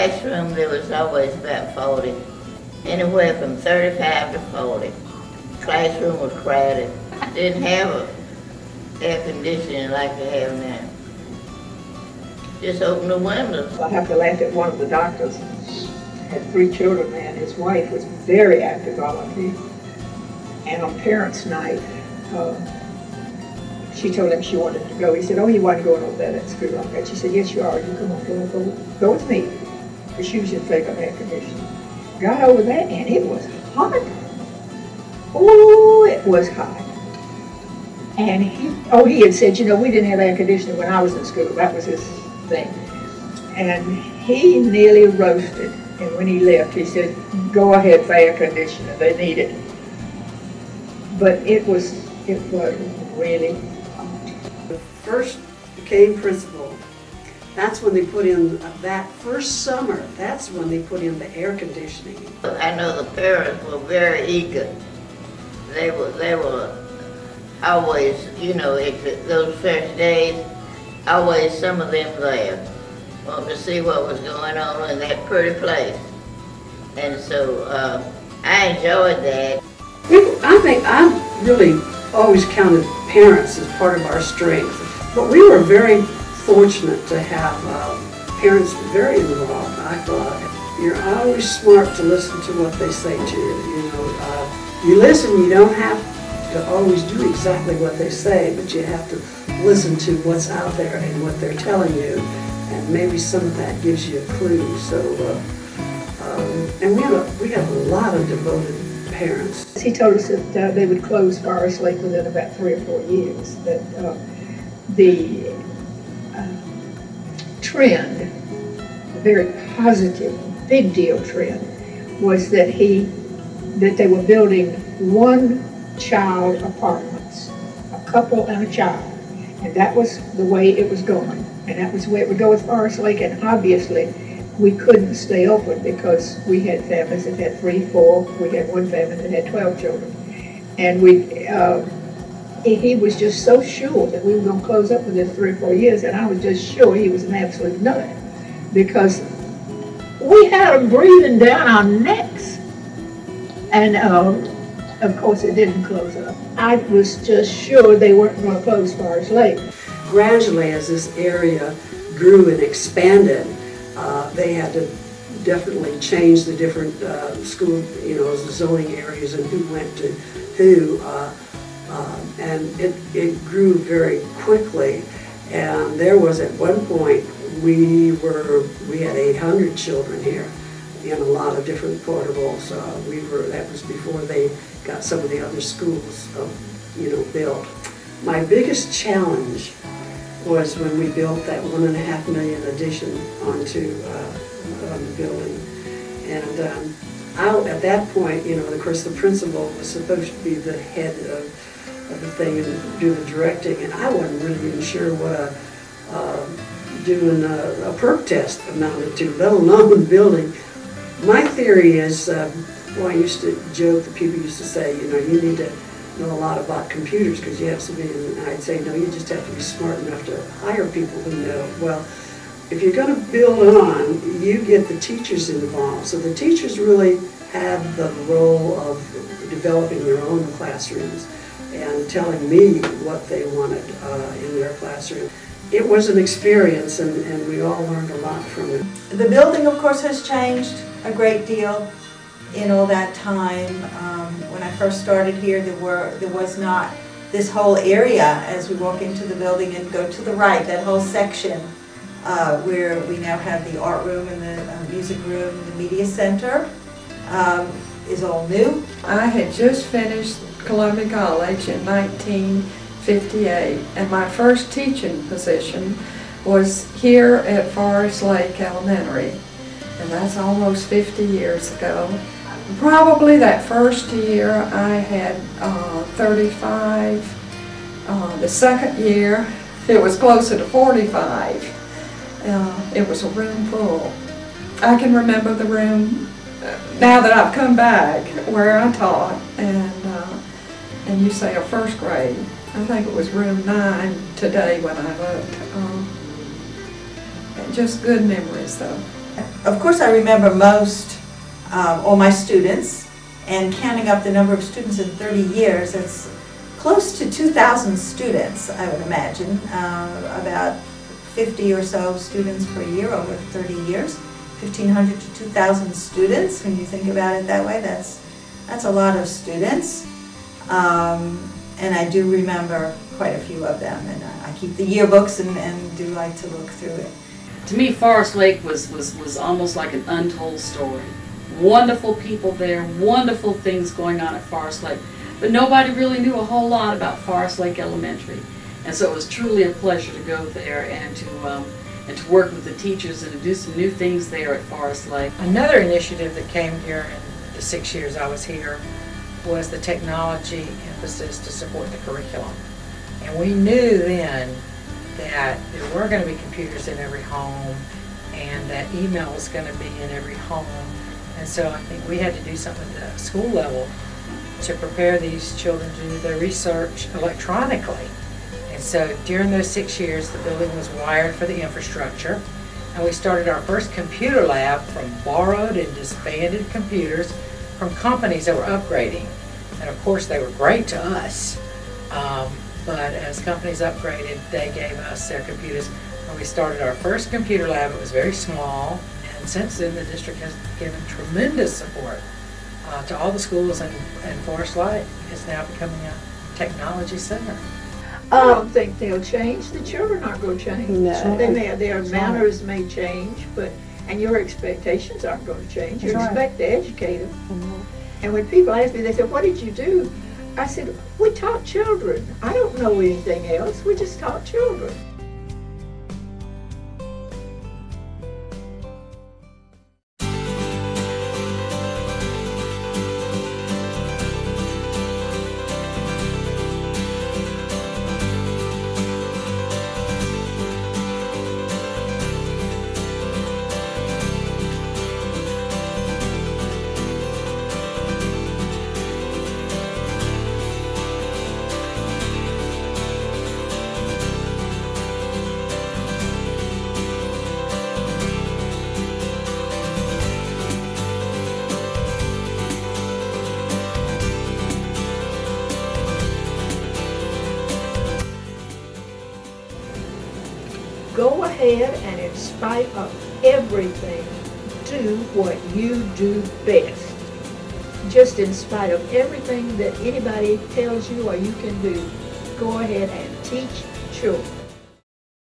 classroom, there was always about 40, anywhere from 35 to 40. Classroom was crowded. Didn't have air conditioning like they have now. Just open the windows. I have to laugh at one of the doctors. Had 3 children, and his wife was very active volunteer. And on parents' night, she told him she wanted to go. He said, "Oh, you wasn't going over there at school like that." She said, "Yes, you are. You come on, go with me." Because she was just take up air conditioning. Got over there, and it was hot. Oh, it was hot. And he had said, "You know, we didn't have air conditioning when I was in school." That was his thing. And he nearly roasted. And when he left, he said, "Go ahead for air conditioning. They need it." But it was really hot. First became principal. That's when they put in, that first summer, that's when they put in the air conditioning. I know the parents were very eager. They were always, you know, those first days, always some of them there, wanting to see what was going on in that pretty place. And so I enjoyed that. I think I really always counted parents as part of our strength, but we were very fortunate to have parents very involved. I thought you're always smart to listen to what they say to you. You know, you listen. You don't have to always do exactly what they say, but you have to listen to what's out there and what they're telling you, and maybe some of that gives you a clue. So, and we have a lot of devoted parents. He told us that they would close Forest Lake within about 3 or 4 years. That the trend, a very positive, big deal trend, was that they were building one-child apartments, a couple and a child, and that was the way it was going, and that was the way it would go with Forest Lake. And obviously, we couldn't stay open because we had families that had 3, 4. We had one family that had 12 children. And he was just so sure that we were going to close up within 3 or 4 years, and I was just sure he was an absolute nut, because we had them breathing down our necks. And of course it didn't close up. I was just sure they weren't going to close Forest Lake. Gradually, as this area grew and expanded, they had to definitely change the different school, you know, the zoning areas and who went to who, and it grew very quickly. And there was at one point we had 800 children here in a lot of different portables. That was before they got some of the other schools, you know, built. My biggest challenge was when we built that $1.5 million addition onto the building. And at that point, you know, of course, the principal was supposed to be the head of the thing and do the directing, and I wasn't really even sure what doing a perk test amounted to, let alone building. My theory is, well, I used to joke, the people used to say, you know, you need to know a lot about computers because you have to be, and I'd say, no, you just have to be smart enough to hire people who know. Well, if you're going to build on, you get the teachers involved. So the teachers really had the role of developing their own classrooms and telling me what they wanted in their classroom. It was an experience, and we all learned a lot from it. The building, of course, has changed a great deal in all that time. When I first started here, there was not this whole area as we walk into the building and go to the right, that whole section where we now have the art room and the music room, the media center is all new. I had just finished Columbia College in 1958, and my first teaching position was here at Forest Lake Elementary, and that's almost 50 years ago. Probably that first year I had 35. The second year it was closer to 45. It was a room full. I can remember the room now that I've come back where I taught, and you say a first grade. I think it was room 9 today when I looked. Just good memories though. Of course, I remember most, all my students, and counting up the number of students in 30 years, it's close to 2,000 students, I would imagine, about 50 or so students per year over 30 years, 1,500 to 2,000 students. When you think about it that way, that's a lot of students. And I do remember quite a few of them, and I keep the yearbooks and do like to look through it. To me, Forest Lake was almost like an untold story. Wonderful people there, wonderful things going on at Forest Lake, but nobody really knew a whole lot about Forest Lake Elementary. And so it was truly a pleasure to go there and to work with the teachers and to do some new things there at Forest Lake. Another initiative that came during the 6 years I was here was the technology emphasis to support the curriculum. And we knew then that there were going to be computers in every home and that email was going to be in every home. And so I think we had to do something at the school level to prepare these children to do their research electronically. And so during those 6 years, the building was wired for the infrastructure, and we started our first computer lab from borrowed and disbanded computers from companies that were upgrading. And of course, they were great to us, but as companies upgraded, they gave us their computers. And we started our first computer lab. It was very small, and since then, the district has given tremendous support to all the schools, and Forest Lake is now becoming a technology center. I don't think they'll change. The children aren't going to change. No. Their manners may change, and your expectations aren't going to change. You expect to educate them. And when people ask me, they say, "What did you do?" I said, "We taught children. I don't know anything else. We just taught children." Go ahead and in spite of everything, do what you do best. Just in spite of everything that anybody tells you or you can do, go ahead and teach children.